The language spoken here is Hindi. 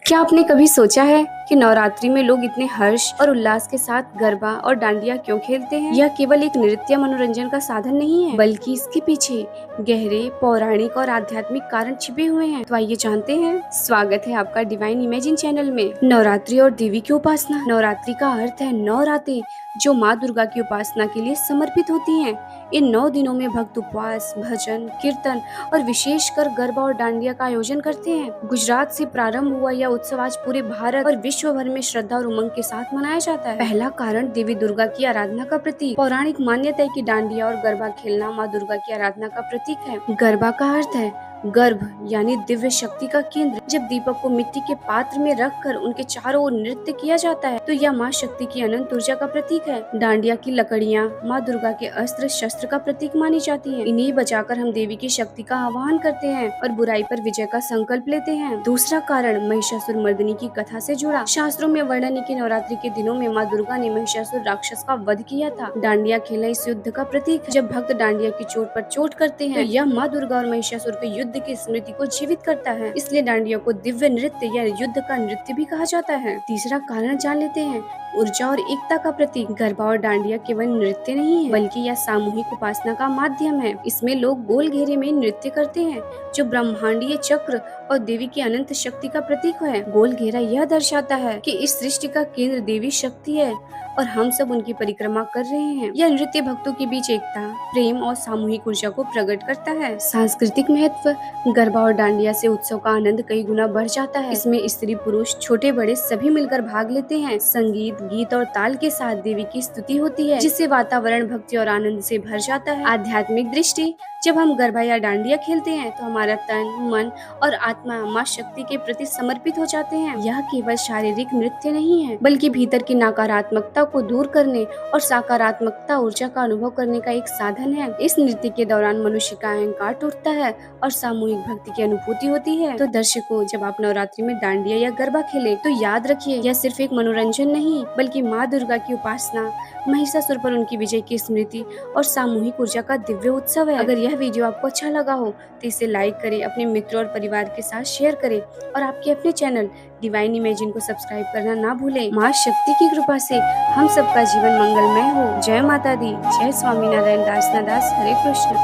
क्या आपने कभी सोचा है कि नवरात्रि में लोग इतने हर्ष और उल्लास के साथ गरबा और डांडिया क्यों खेलते हैं? यह केवल एक नृत्य मनोरंजन का साधन नहीं है, बल्कि इसके पीछे गहरे पौराणिक और आध्यात्मिक कारण छिपे हुए हैं। तो आइए जानते हैं। स्वागत है आपका डिवाइन इमेजिन चैनल में। नवरात्रि और देवी की उपासना। नवरात्रि का अर्थ है 9 रातें जो माँ दुर्गा की उपासना के लिए समर्पित होती हैं। इन 9 दिनों में भक्त उपवास, भजन, कीर्तन और विशेषकर गरबा और डांडिया का आयोजन करते हैं। गुजरात से प्रारंभ हुआ यह उत्सव आज पूरे भारत और विश्व भर में श्रद्धा और उमंग के साथ मनाया जाता है। पहला कारण देवी दुर्गा की आराधना का प्रतीक। पौराणिक मान्यता है कि डांडिया और गरबा खेलना माँ दुर्गा की आराधना का प्रतीक है। गरबा का अर्थ है गर्भ यानी दिव्य शक्ति का केंद्र। जब दीपक को मिट्टी के पात्र में रखकर उनके चारों ओर नृत्य किया जाता है तो यह माँ शक्ति की अनंत ऊर्जा का प्रतीक है। डांडिया की लकड़ियाँ माँ दुर्गा के अस्त्र शस्त्र का प्रतीक मानी जाती हैं। इन्हें बचाकर हम देवी की शक्ति का आह्वान करते हैं और बुराई पर विजय का संकल्प लेते हैं। दूसरा कारण महिषासुर मर्दिनी की कथा से जुड़ा। शास्त्रों में वर्णन है कि नवरात्रि के दिनों में माँ दुर्गा ने महिषासुर राक्षस का वध किया था। डांडिया खेलना इस युद्ध का प्रतीक है। जब भक्त डांडिया की चोट पर चोट करते हैं तो यह माँ दुर्गा और महिषासुर के युद्ध की स्मृति को जीवित करता है। इसलिए डांडिया को दिव्य नृत्य या युद्ध का नृत्य भी कहा जाता है। तीसरा कारण जान लेते हैं। ऊर्जा और एकता का प्रतीक। गरबा और डांडिया केवल नृत्य नहीं है, बल्कि यह सामूहिक उपासना का माध्यम है। इसमें लोग गोल घेरे में नृत्य करते हैं जो ब्रह्मांडीय चक्र और देवी की अनंत शक्ति का प्रतीक है। गोल घेरा यह दर्शाता है कि इस सृष्टि का केंद्र देवी शक्ति है और हम सब उनकी परिक्रमा कर रहे हैं। यह नृत्य भक्तों के बीच एकता, प्रेम और सामूहिक ऊर्जा को प्रकट करता है। सांस्कृतिक महत्व। गरबा और डांडिया से उत्सव का आनंद कई गुना बढ़ जाता है। इसमें स्त्री पुरुष छोटे बड़े सभी मिलकर भाग लेते हैं। संगीत, गीत और ताल के साथ देवी की स्तुति होती है, जिससे वातावरण भक्ति और आनंद से भर जाता है। आध्यात्मिक दृष्टि। जब हम गरबा या डांडिया खेलते हैं तो हमारा तन, मन और आत्मा माँ शक्ति के प्रति समर्पित हो जाते हैं। यह केवल शारीरिक नृत्य नहीं है, बल्कि भीतर की नकारात्मकता को दूर करने और सकारात्मकता ऊर्जा का अनुभव करने का एक साधन है। इस नृत्य के दौरान मनुष्य का अहंकार टूटता है और सामूहिक भक्ति की अनुभूति होती है। तो दर्शकों, जब आप नवरात्रि में डांडिया या गरबा खेलें तो याद रखिए, यह सिर्फ एक मनोरंजन नहीं, बल्कि माँ दुर्गा की उपासना, महिषासुर पर उनकी विजय की स्मृति और सामूहिक ऊर्जा का दिव्य उत्सव है। अगर यह वीडियो आपको अच्छा लगा हो तो इसे लाइक करें, अपने मित्रों और परिवार के साथ शेयर करें और आपके अपने चैनल डिवाइन इमेजिन को सब्सक्राइब करना ना भूलें। माँ शक्ति की कृपा से हम सबका जीवन मंगलमय हो। जय माता दी। जय स्वामीनारायण दास ना दास। हरे कृष्ण।